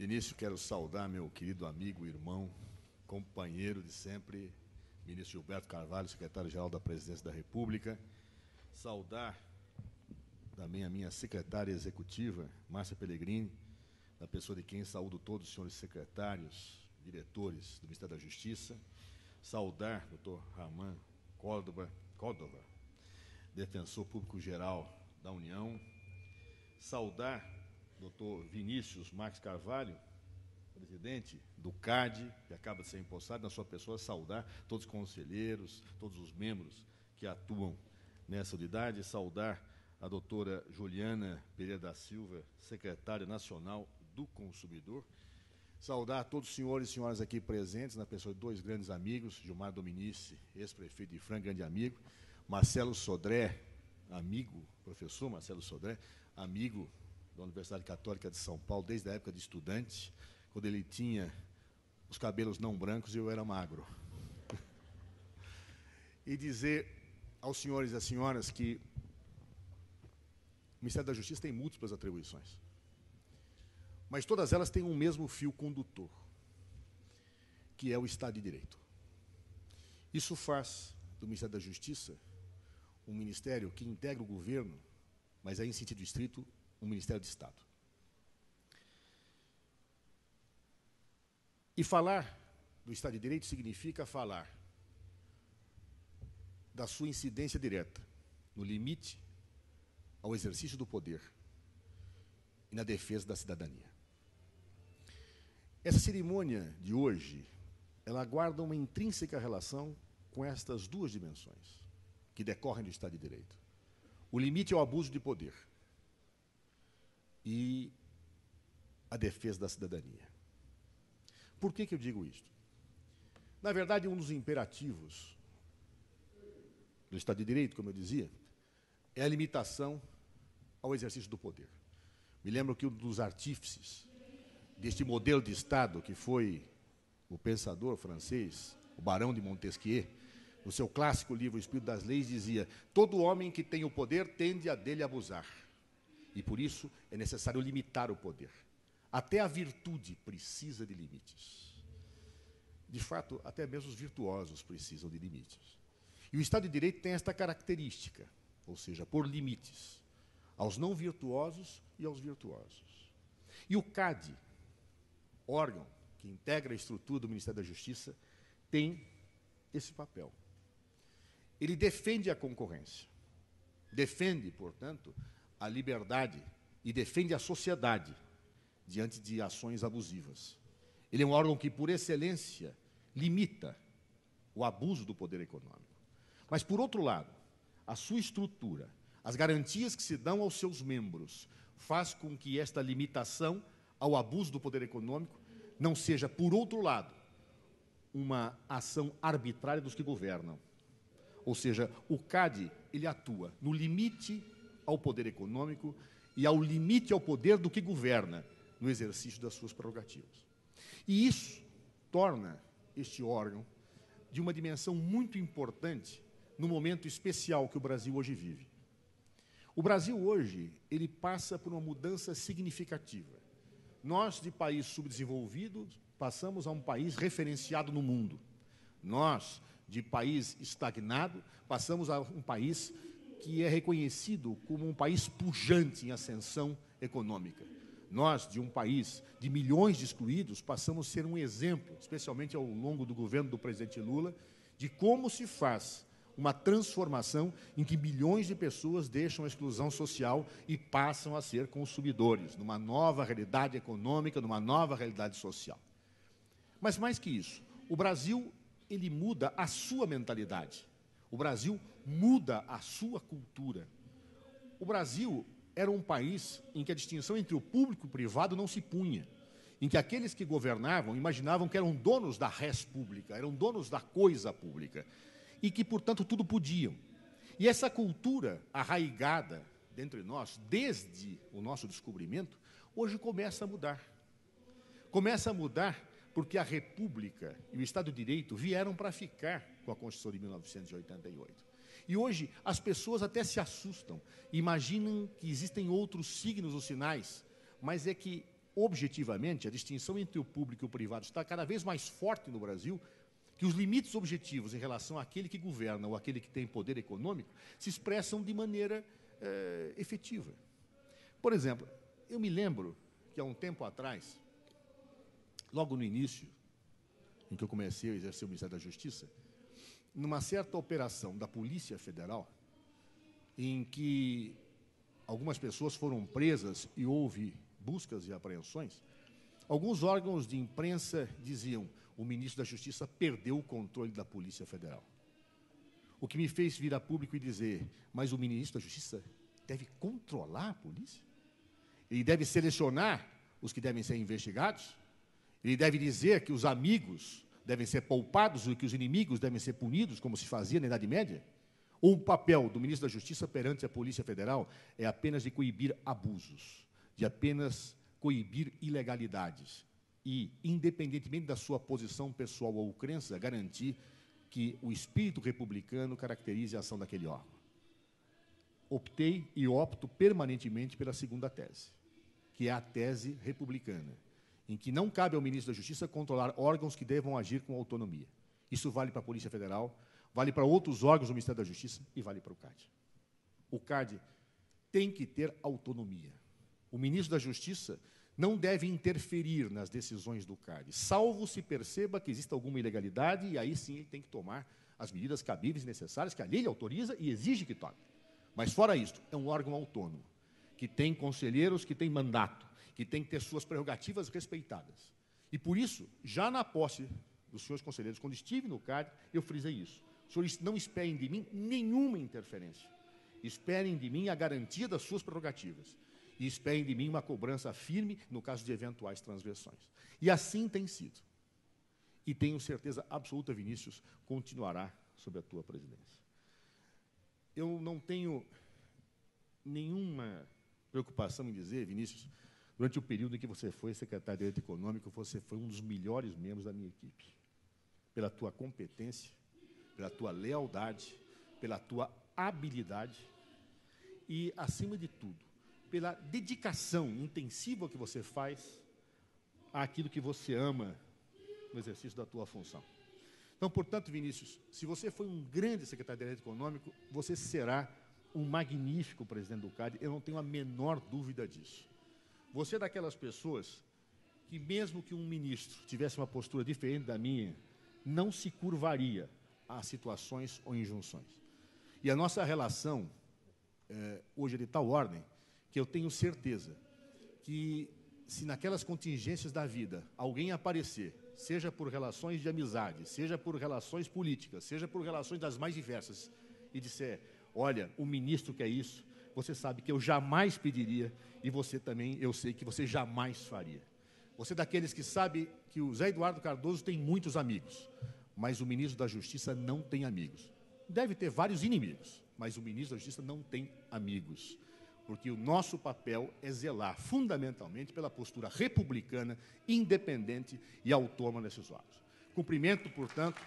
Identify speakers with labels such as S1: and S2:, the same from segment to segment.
S1: De início, quero saudar meu querido amigo, irmão, companheiro de sempre, ministro Gilberto Carvalho, secretário-geral da Presidência da República. Saudar também a minha secretária executiva, Márcia Pellegrini, na pessoa de quem saúdo todos os senhores secretários, diretores do Ministério da Justiça. Saudar o Dr. Ramã Córdova, defensor público-geral da União. Saudar Dr. Vinícius Marques Carvalho, presidente do CAD, que acaba de ser empossado, na sua pessoa, saudar todos os conselheiros, todos os membros que atuam nessa unidade, saudar a doutora Juliana Pereira da Silva, secretária nacional do Consumidor, saudar todos os senhores e senhoras aqui presentes, na pessoa de dois grandes amigos, Gilmar Dominici, ex-prefeito de Franca, grande amigo, Marcelo Sodré, amigo, professor Marcelo Sodré, amigo da Universidade Católica de São Paulo, desde a época de estudante, quando ele tinha os cabelos não brancos e eu era magro. E dizer aos senhores e às senhoras que o Ministério da Justiça tem múltiplas atribuições, mas todas elas têm um mesmo fio condutor, que é o Estado de Direito. Isso faz do Ministério da Justiça um ministério que integra o governo, mas é, em sentido estrito, um Ministério de Estado. E falar do Estado de Direito significa falar da sua incidência direta, no limite ao exercício do poder e na defesa da cidadania. Essa cerimônia de hoje, ela guarda uma intrínseca relação com estas duas dimensões que decorrem do Estado de Direito. O limite ao abuso de poder e a defesa da cidadania. Por que eu digo isto? Na verdade, um dos imperativos do Estado de Direito, como eu dizia, é a limitação ao exercício do poder. Me lembro que um dos artífices deste modelo de Estado, que foi o pensador francês, o Barão de Montesquieu, no seu clássico livro O Espírito das Leis, dizia: todo homem que tem o poder tende a dele abusar. E, por isso, é necessário limitar o poder. Até a virtude precisa de limites. De fato, até mesmo os virtuosos precisam de limites. E o Estado de Direito tem esta característica, ou seja, pôr limites aos não virtuosos e aos virtuosos. E o CAD, órgão que integra a estrutura do Ministério da Justiça, tem esse papel. Ele defende a concorrência, defende, portanto, a liberdade e defende a sociedade diante de ações abusivas. Ele é um órgão que, por excelência, limita o abuso do poder econômico. Mas, por outro lado, a sua estrutura, as garantias que se dão aos seus membros, faz com que esta limitação ao abuso do poder econômico não seja, por outro lado, uma ação arbitrária dos que governam. Ou seja, o CAD, ele atua no limite ao poder econômico e ao limite ao poder do que governa, no exercício das suas prerrogativas. E isso torna este órgão de uma dimensão muito importante no momento especial que o Brasil hoje vive. O Brasil hoje, ele passa por uma mudança significativa. Nós, de país subdesenvolvido, passamos a um país referenciado no mundo. Nós, de país estagnado, passamos a um país que é reconhecido como um país pujante em ascensão econômica. Nós, de um país de milhões de excluídos, passamos a ser um exemplo, especialmente ao longo do governo do presidente Lula, de como se faz uma transformação em que milhões de pessoas deixam a exclusão social e passam a ser consumidores, numa nova realidade econômica, numa nova realidade social. Mas, mais que isso, o Brasil, ele muda a sua mentalidade. O Brasil muda a sua cultura. O Brasil era um país em que a distinção entre o público e o privado não se punha, em que aqueles que governavam imaginavam que eram donos da res pública, eram donos da coisa pública, e que, portanto, tudo podiam. E essa cultura arraigada dentre nós, desde o nosso descobrimento, hoje começa a mudar. Começa a mudar porque a República e o Estado de Direito vieram para ficar com a Constituição de 1988. E hoje as pessoas até se assustam, imaginam que existem outros signos ou sinais, mas é que objetivamente, a distinção entre o público e o privado está cada vez mais forte no Brasil, que os limites objetivos em relação àquele que governa ou àquele que tem poder econômico se expressam de maneira efetiva. Por exemplo, eu me lembro que há um tempo atrás, logo no início, em que eu comecei a exercer o Ministério da Justiça, numa certa operação da Polícia Federal, em que algumas pessoas foram presas e houve buscas e apreensões, alguns órgãos de imprensa diziam: o ministro da Justiça perdeu o controle da Polícia Federal. O que me fez vir a público e dizer: mas o ministro da Justiça deve controlar a polícia? Ele deve selecionar os que devem ser investigados? Ele deve dizer que os amigos devem ser poupados e que os inimigos devem ser punidos, como se fazia na Idade Média? Ou o papel do ministro da Justiça perante a Polícia Federal é apenas de coibir abusos, de apenas coibir ilegalidades e, independentemente da sua posição pessoal ou crença, garantir que o espírito republicano caracterize a ação daquele órgão? Optei e opto permanentemente pela segunda tese, que é a tese republicana, em que não cabe ao ministro da Justiça controlar órgãos que devam agir com autonomia. Isso vale para a Polícia Federal, vale para outros órgãos do Ministério da Justiça e vale para o CAD. O CAD tem que ter autonomia. O ministro da Justiça não deve interferir nas decisões do CAD, salvo se perceba que existe alguma ilegalidade, e aí sim ele tem que tomar as medidas cabíveis e necessárias que a lei autoriza e exige que tome. Mas, fora isto, é um órgão autônomo, que tem conselheiros, que tem mandato, que tem que ter suas prerrogativas respeitadas. E, por isso, já na posse dos senhores conselheiros, quando estive no CAD, eu frisei isso. Os senhores não esperem de mim nenhuma interferência. Esperem de mim a garantia das suas prerrogativas. E esperem de mim uma cobrança firme no caso de eventuais transgressões. E assim tem sido. E tenho certeza absoluta, Vinícius, continuará sob a tua presidência. Eu não tenho nenhuma preocupação em dizer, Vinícius, durante o período em que você foi secretário de Direito Econômico, você foi um dos melhores membros da minha equipe. Pela tua competência, pela tua lealdade, pela tua habilidade e, acima de tudo, pela dedicação intensiva que você faz àquilo que você ama no exercício da tua função. Então, portanto, Vinícius, se você foi um grande secretário de Direito Econômico, você será um magnífico presidente do CAD, eu não tenho a menor dúvida disso. Você é daquelas pessoas que, mesmo que um ministro tivesse uma postura diferente da minha, não se curvaria a situações ou injunções. E a nossa relação hoje é de tal ordem que eu tenho certeza que, se naquelas contingências da vida alguém aparecer, seja por relações de amizade, seja por relações políticas, seja por relações das mais diversas, e disser: olha, o ministro quer isso, você sabe que eu jamais pediria, e você também, eu sei que você jamais faria. Você é daqueles que sabe que o Zé Eduardo Cardoso tem muitos amigos, mas o ministro da Justiça não tem amigos. Deve ter vários inimigos, mas o ministro da Justiça não tem amigos, porque o nosso papel é zelar fundamentalmente pela postura republicana, independente e autônoma nesses órgãos. Cumprimento, portanto,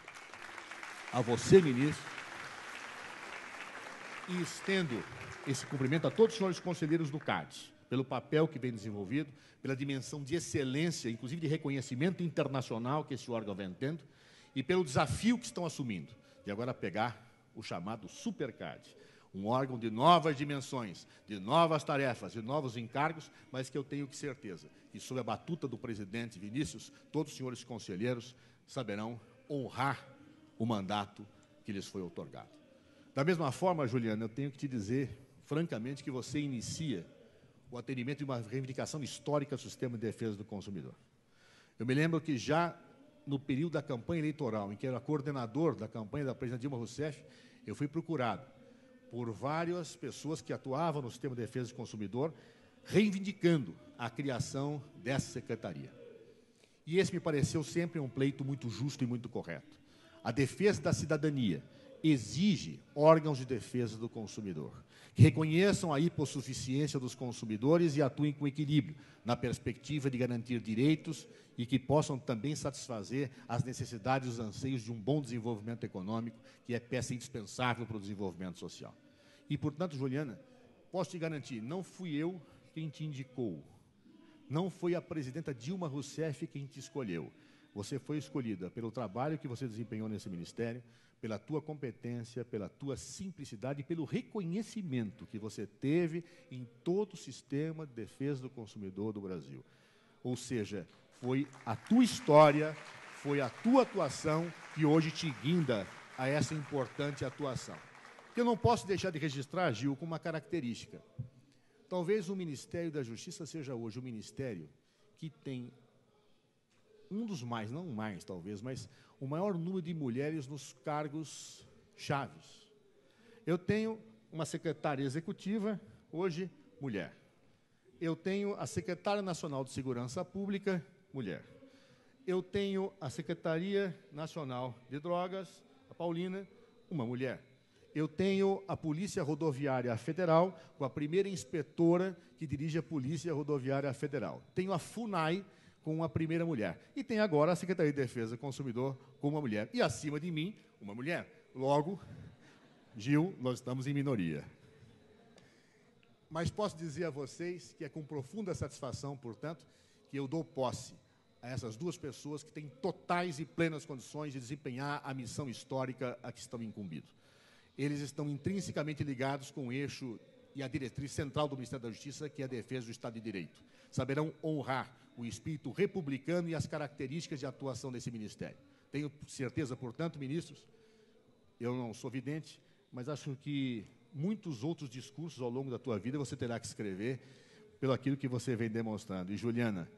S1: a você, ministro, e estendo esse cumprimento a todos os senhores conselheiros do CAD, pelo papel que vem desenvolvido, pela dimensão de excelência, inclusive de reconhecimento internacional que esse órgão vem tendo, e pelo desafio que estão assumindo, de agora pegar o chamado SuperCAD, um órgão de novas dimensões, de novas tarefas, de novos encargos, mas que eu tenho certeza que, sob a batuta do presidente Vinícius, todos os senhores conselheiros saberão honrar o mandato que lhes foi outorgado. Da mesma forma, Juliana, eu tenho que te dizer, francamente, que você inicia o atendimento de uma reivindicação histórica do sistema de defesa do consumidor. Eu me lembro que já no período da campanha eleitoral, em que era coordenador da campanha da presidenta Dilma Rousseff, eu fui procurado por várias pessoas que atuavam no sistema de defesa do consumidor, reivindicando a criação dessa secretaria. E esse me pareceu sempre um pleito muito justo e muito correto. A defesa da cidadania exige órgãos de defesa do consumidor, que reconheçam a hipossuficiência dos consumidores e atuem com equilíbrio, na perspectiva de garantir direitos e que possam também satisfazer as necessidades e os anseios de um bom desenvolvimento econômico, que é peça indispensável para o desenvolvimento social. E, portanto, Juliana, posso te garantir, não fui eu quem te indicou, Não foi a presidenta Dilma Rousseff quem te escolheu. Você foi escolhida pelo trabalho que você desempenhou nesse ministério, pela tua competência, pela tua simplicidade e pelo reconhecimento que você teve em todo o sistema de defesa do consumidor do Brasil. Ou seja, foi a tua história, foi a tua atuação que hoje te guinda a essa importante atuação. Eu não posso deixar de registrar, Gil, com uma característica. Talvez o Ministério da Justiça seja hoje o ministério que tem um dos mais, não mais talvez, mas o maior número de mulheres nos cargos chaves. Eu tenho uma secretária executiva, hoje, mulher. Eu tenho a secretária nacional de Segurança Pública, mulher. Eu tenho a Secretaria Nacional de Drogas, a Paulina, uma mulher. Eu tenho a Polícia Rodoviária Federal, com a primeira inspetora que dirige a Polícia Rodoviária Federal. Tenho a FUNAI, com uma primeira mulher. E tem agora a Secretaria de Defesa do Consumidor com uma mulher. E acima de mim, uma mulher. Logo, Gil, nós estamos em minoria. Mas posso dizer a vocês que é com profunda satisfação, portanto, que eu dou posse a essas duas pessoas que têm totais e plenas condições de desempenhar a missão histórica a que estão incumbidos. Eles estão intrinsecamente ligados com o eixo e a diretriz central do Ministério da Justiça, que é a defesa do Estado de Direito. Saberão honrar o espírito republicano e as características de atuação desse ministério. Tenho certeza, portanto, ministros, eu não sou vidente, mas acho que muitos outros discursos ao longo da tua vida você terá que escrever pelo aquilo que você vem demonstrando. E, Juliana,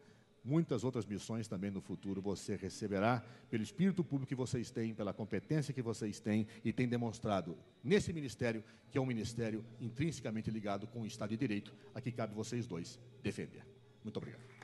S1: muitas outras missões também no futuro você receberá pelo espírito público que vocês têm, pela competência que vocês têm e têm demonstrado nesse ministério, que é um ministério intrinsecamente ligado com o Estado de Direito, a que cabe vocês dois defender. Muito obrigado.